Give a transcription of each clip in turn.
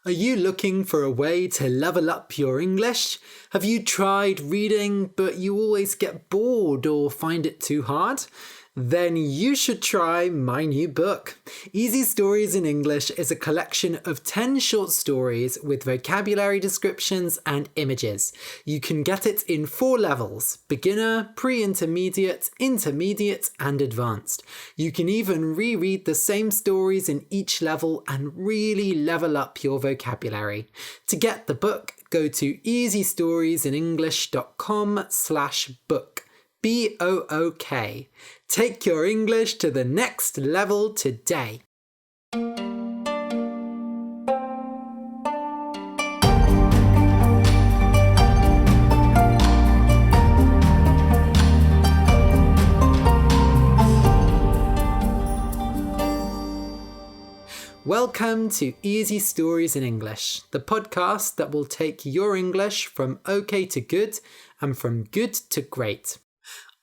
Are you looking for a way to level up your English? Have you tried reading but you always get bored or find it too hard? Then you should try my new book. Easy Stories in English is a collection of 10 short stories with vocabulary descriptions and images. You can get it in 4 levels: beginner, pre-intermediate, intermediate, and advanced. You can even reread the same stories in each level and really level up your vocabulary. To get the book, go to easystoriesinenglish.com/book. BOOK. Take your English to the next level today. Welcome to Easy Stories in English, the podcast that will take your English from okay to good and from good to great.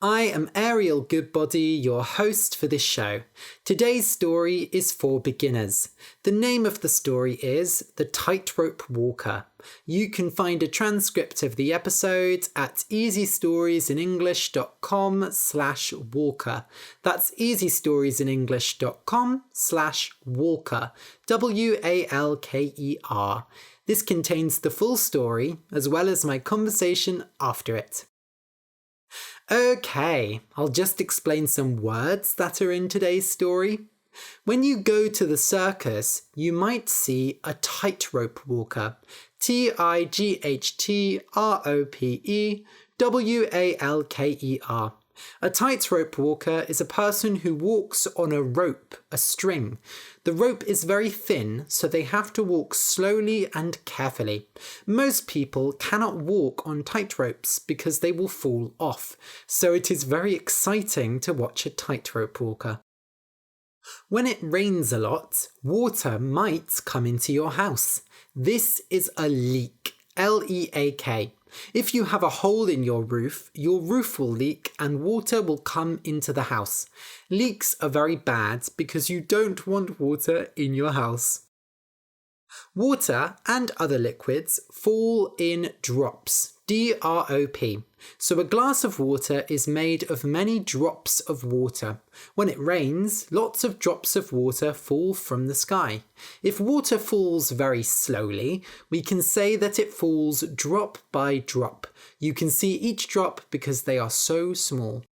I am Ariel Goodbody, your host for this show. Today's story is for beginners. The name of the story is The Tightrope Walker. You can find a transcript of the episode at easystoriesinenglish.com/walker. That's easystoriesinenglish.com/walker. WALKER. This contains the full story as well as my conversation after it. Okay, I'll just explain some words that are in today's story. When you go to the circus, you might see a tightrope walker. TIGHTROPE WALKER. A tightrope walker is a person who walks on a rope, a string. The rope is very thin, so they have to walk slowly and carefully. Most people cannot walk on tightropes because they will fall off, so it is very exciting to watch a tightrope walker. When it rains a lot, water might come into your house. This is a leak, LEAK. If you have a hole in your roof will leak and water will come into the house. Leaks are very bad because you don't want water in your house. Water and other liquids fall in drops, DROP. So a glass of water is made of many drops of water. When it rains, lots of drops of water fall from the sky. If water falls very slowly, we can say that it falls drop by drop. You can see each drop because they are so small.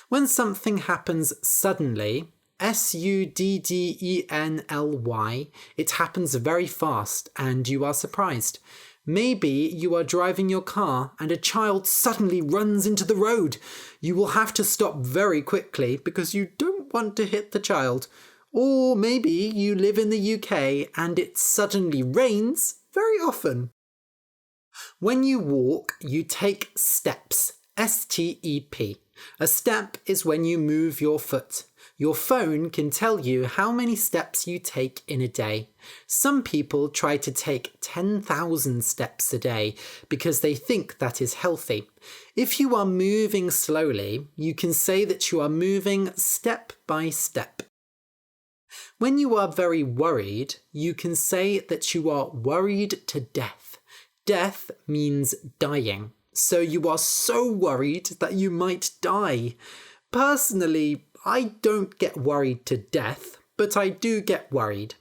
When something happens suddenly, SUDDENLY, it happens very fast and you are surprised. Maybe you are driving your car and a child suddenly runs into the road. You will have to stop very quickly because you don't want to hit the child. Or maybe you live in the UK and it suddenly rains very often. When you walk, you take steps, STEP. A step is when you move your foot. Your phone can tell you how many steps you take in a day. Some people try to take 10,000 steps a day because they think that is healthy. If you are moving slowly, you can say that you are moving step by step. When you are very worried, you can say that you are worried to death. Death means dying. So you are so worried that you might die. Personally, I don't get worried to death, but I do get worried.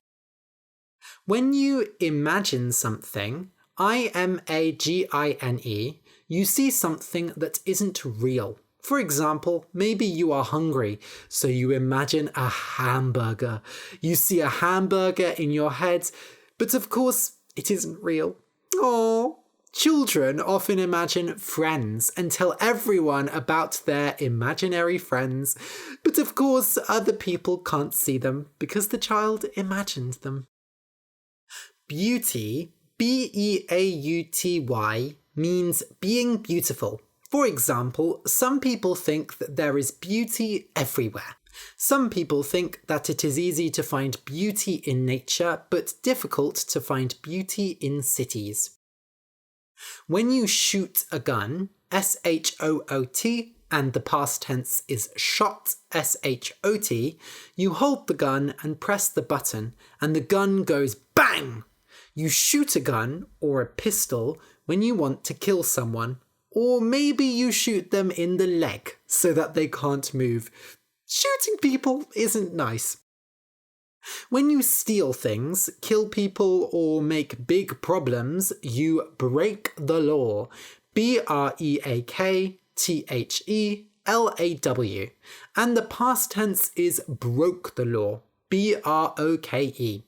When you imagine something, IMAGINE, you see something that isn't real. For example, maybe you are hungry, so you imagine a hamburger. You see a hamburger in your head, but of course, it isn't real. Aww. Children often imagine friends and tell everyone about their imaginary friends, but of course other people can't see them because the child imagined them. Beauty, BEAUTY, means being beautiful. For example, some people think that there is beauty everywhere. Some people think that it is easy to find beauty in nature, but difficult to find beauty in cities. When you shoot a gun, SHOOT, and the past tense is shot, SHOT, you hold the gun and press the button, and the gun goes bang! You shoot a gun or a pistol when you want to kill someone, or maybe you shoot them in the leg so that they can't move. Shooting people isn't nice. When you steal things, kill people, or make big problems, you break the law. BREAKTHELAW. And the past tense is broke the law. BROKE.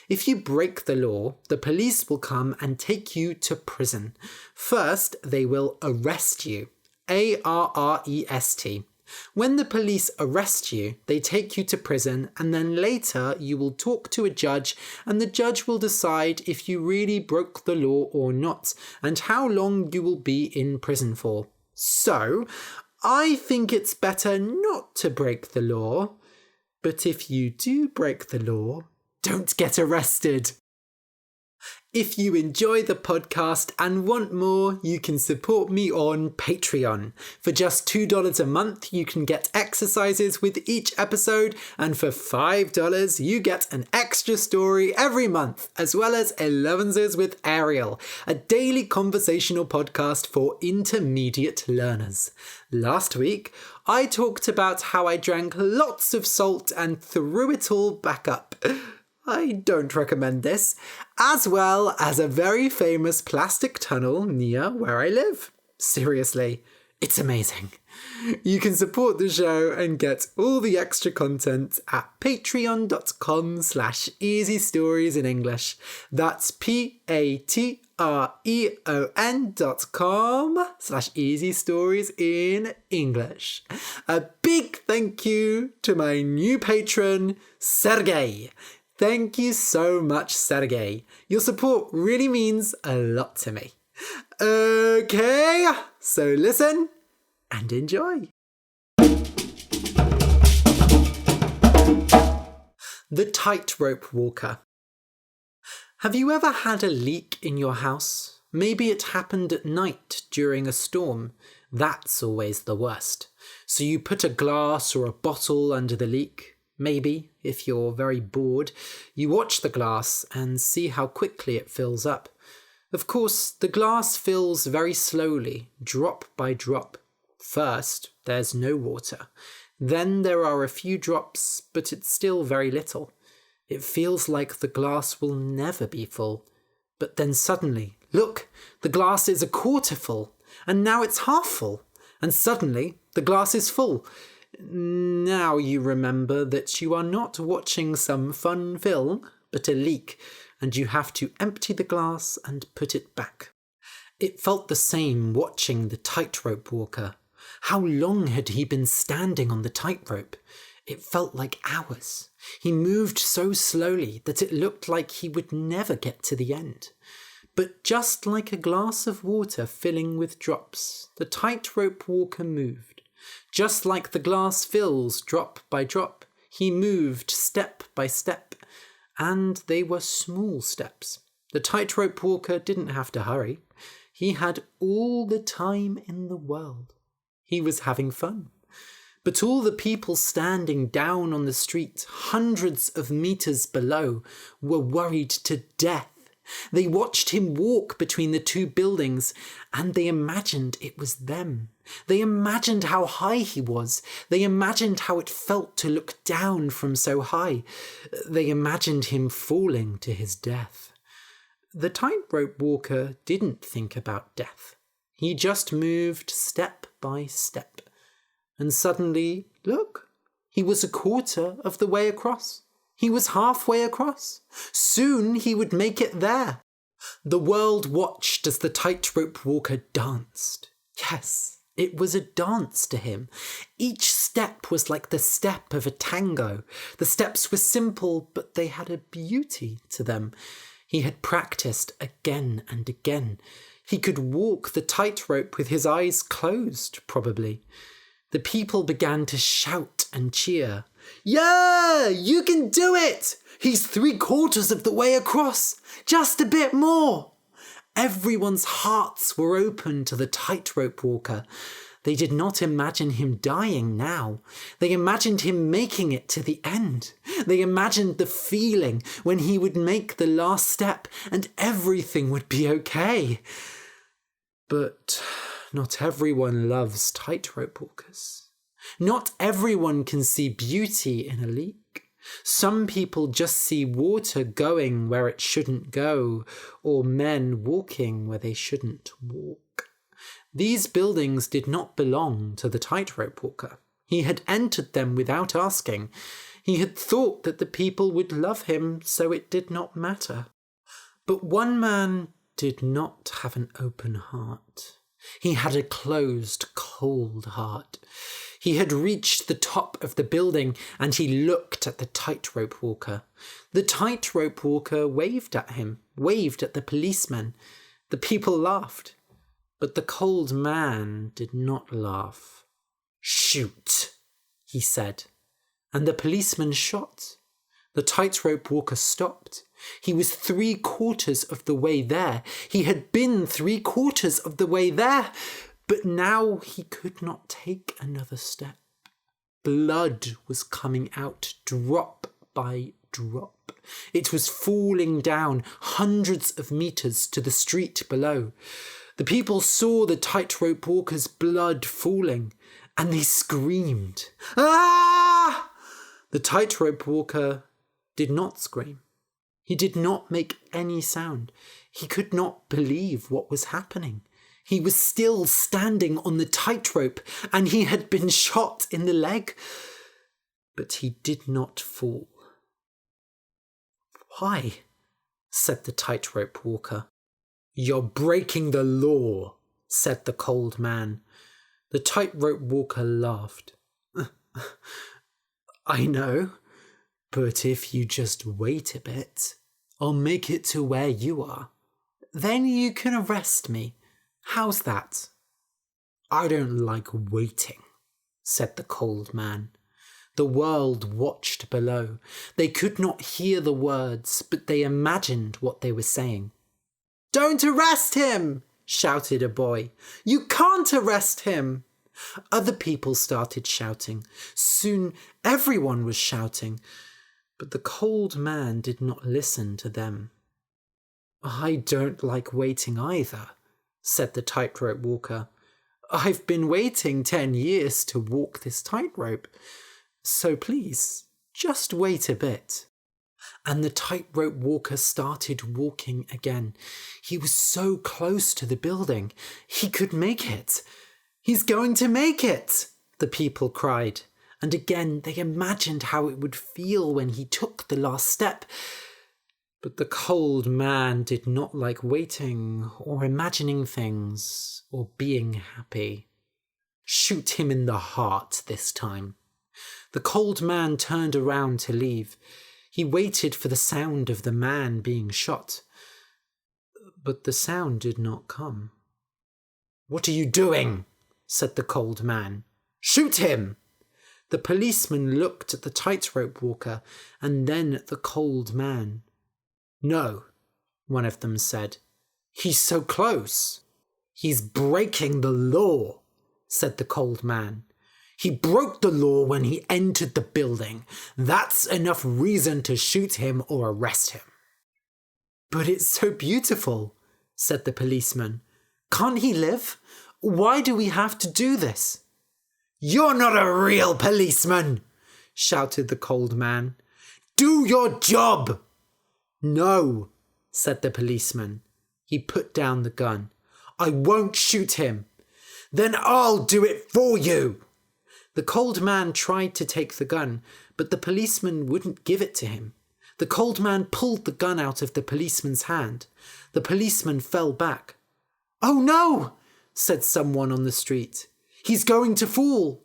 If you break the law, the police will come and take you to prison. First, they will arrest you. ARREST. When the police arrest you, they take you to prison, and then later you will talk to a judge, and the judge will decide if you really broke the law or not, and how long you will be in prison for. So, I think it's better not to break the law, but if you do break the law, don't get arrested. If you enjoy the podcast and want more, you can support me on Patreon. For just $2 a month, you can get exercises with each episode, and for $5, you get an extra story every month, as well as 11s with Ariel, a daily conversational podcast for intermediate learners. Last week, I talked about how I drank lots of salt and threw it all back up. I don't recommend this, as well as a very famous plastic tunnel near where I live. Seriously, it's amazing. You can support the show and get all the extra content at patreon.com/easy stories in English. That's patreon.com/easy stories in English. A big thank you to my new patron, Sergey. Thank you so much, Sergey. Your support really means a lot to me. Okay, so listen and enjoy. The Tightrope Walker. Have you ever had a leak in your house? Maybe it happened at night during a storm. That's always the worst. So you put a glass or a bottle under the leak. Maybe, if you're very bored, you watch the glass and see how quickly it fills up. Of course, the glass fills very slowly, drop by drop. First, there's no water. Then there are a few drops, but it's still very little. It feels like the glass will never be full. But then suddenly, look, the glass is a quarter full, and now it's half full. And suddenly, the glass is full. Now you remember that you are not watching some fun film, but a leak, and you have to empty the glass and put it back. It felt the same watching the tightrope walker. How long had he been standing on the tightrope? It felt like hours. He moved so slowly that it looked like he would never get to the end. But just like a glass of water filling with drops, the tightrope walker moved. Just like the glass fills drop by drop, he moved step by step, and they were small steps. The tightrope walker didn't have to hurry. He had all the time in the world. He was having fun. But all the people standing down on the street, hundreds of meters below, were worried to death. They watched him walk between the two buildings, and they imagined it was them. They imagined how high he was. They imagined how it felt to look down from so high. They imagined him falling to his death. The tightrope walker didn't think about death. He just moved step by step. And suddenly, look, he was a quarter of the way across. He was halfway across. Soon he would make it there. The world watched as the tightrope walker danced. Yes, it was a dance to him. Each step was like the step of a tango. The steps were simple, but they had a beauty to them. He had practiced again and again. He could walk the tightrope with his eyes closed, probably. The people began to shout and cheer. Yeah, you can do it! He's 3/4 of the way across. Just a bit more. Everyone's hearts were open to the tightrope walker. They did not imagine him dying now. They imagined him making it to the end. They imagined the feeling when he would make the last step and everything would be okay. But not everyone loves tightrope walkers. Not everyone can see beauty in a leak. Some people just see water going where it shouldn't go, or men walking where they shouldn't walk. These buildings did not belong to the tightrope walker. He had entered them without asking. He had thought that the people would love him, so it did not matter. But one man did not have an open heart. He had a closed, cold heart. He had reached the top of the building and he looked at the tightrope walker. The tightrope walker waved at him, waved at the policeman. The people laughed. But the cold man did not laugh. "Shoot," he said, and the policeman shot. The tightrope walker stopped. He was 3/4 of the way there. He had been 3/4 of the way there, but now he could not take another step. Blood was coming out drop by drop. It was falling down hundreds of meters to the street below. The people saw the tightrope walker's blood falling, and they screamed. "Ah!" The tightrope walker did not scream. He did not make any sound. He could not believe what was happening. He was still standing on the tightrope, and he had been shot in the leg. But he did not fall. "Why?" said the tightrope walker. "You're breaking the law," said the cold man. The tightrope walker laughed. "I know, but if you just wait a bit, I'll make it to where you are. Then you can arrest me. How's that?" "I don't like waiting," said the cold man. The world watched below. They could not hear the words, but they imagined what they were saying. "Don't arrest him!" shouted a boy. "You can't arrest him!" Other people started shouting. Soon everyone was shouting, but the cold man did not listen to them. "I don't like waiting either," said the tightrope walker. "I've been waiting 10 years to walk this tightrope, so please, just wait a bit." And the tightrope walker started walking again. He was so close to the building. He could make it. "He's going to make it!" the people cried. And again they imagined how it would feel when he took the last step. But the cold man did not like waiting or imagining things or being happy. "Shoot him in the heart this time." The cold man turned around to leave. He waited for the sound of the man being shot. But the sound did not come. "What are you doing?" said the cold man. "Shoot him!" The policeman looked at the tightrope walker and then at the cold man. "No," one of them said. "He's so close." "He's breaking the law," said the cold man. "He broke the law when he entered the building. That's enough reason to shoot him or arrest him." "But it's so beautiful," said the policeman. "Can't he live? Why do we have to do this?" "You're not a real policeman," shouted the cold man. "Do your job." "No," said the policeman. He put down the gun. "I won't shoot him." "Then I'll do it for you." The cold man tried to take the gun, but the policeman wouldn't give it to him. The cold man pulled the gun out of the policeman's hand. The policeman fell back. "Oh no!" said someone on the street. "He's going to fall."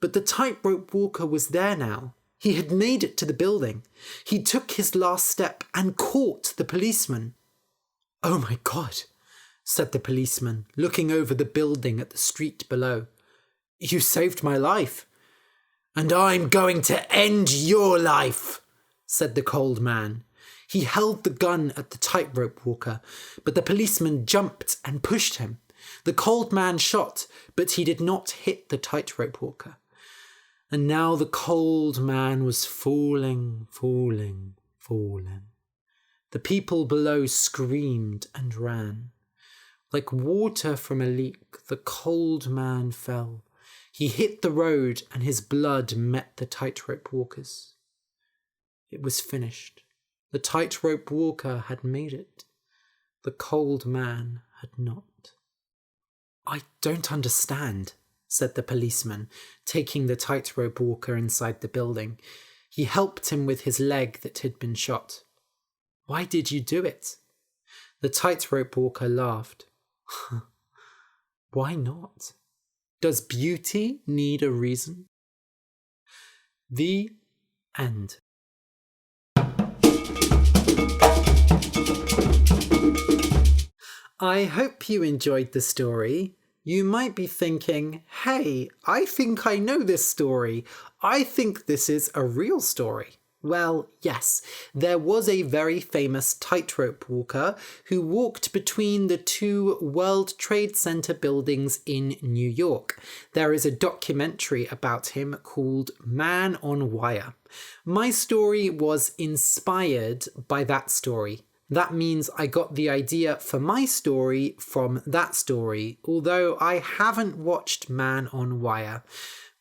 But the tightrope walker was there now. He had made it to the building. He took his last step and caught the policeman. "Oh my God," said the policeman, looking over the building at the street below. "You saved my life." "And I'm going to end your life," said the cold man. He held the gun at the tightrope walker, but the policeman jumped and pushed him. The cold man shot, but he did not hit the tightrope walker. And now the cold man was falling. The people below screamed and ran. Like water from a leak, the cold man fell. He hit the road and his blood met the tightrope walker's. It was finished. The tightrope walker had made it. The cold man had not. "I don't understand," said the policeman, taking the tightrope walker inside the building. He helped him with his leg that had been shot. "Why did you do it?" The tightrope walker laughed. "Why not? Does beauty need a reason?" The end. I hope you enjoyed the story. You might be thinking, hey, I think I know this story. I think this is a real story. Well, yes, there was a very famous tightrope walker who walked between the two World Trade Center buildings in New York. There is a documentary about him called Man on Wire. My story was inspired by that story. That means I got the idea for my story from that story, although I haven't watched Man on Wire.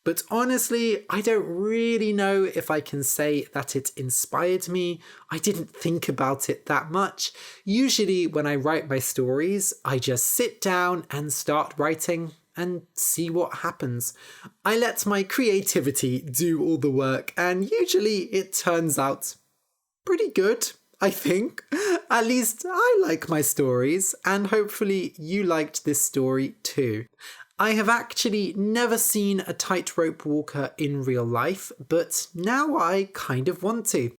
But honestly, I don't really know if I can say that it inspired me. I didn't think about it that much. Usually when I write my stories, I just sit down and start writing and see what happens. I let my creativity do all the work, and usually it turns out pretty good, I think. At least I like my stories, and hopefully you liked this story too. I have actually never seen a tightrope walker in real life, but now I kind of want to.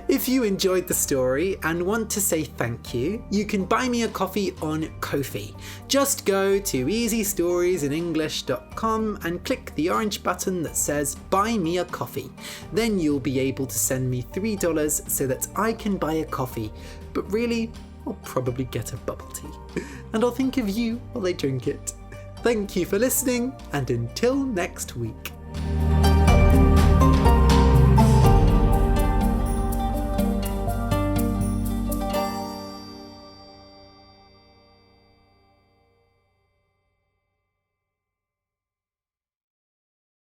If you enjoyed the story and want to say thank you, you can buy me a coffee on Ko-fi. Just go to easystoriesinenglish.com and click the orange button that says Buy Me a Coffee. Then you'll be able to send me $3 so that I can buy a coffee. But really, I'll probably get a bubble tea. And I'll think of you while I drink it. Thank you for listening, and until next week.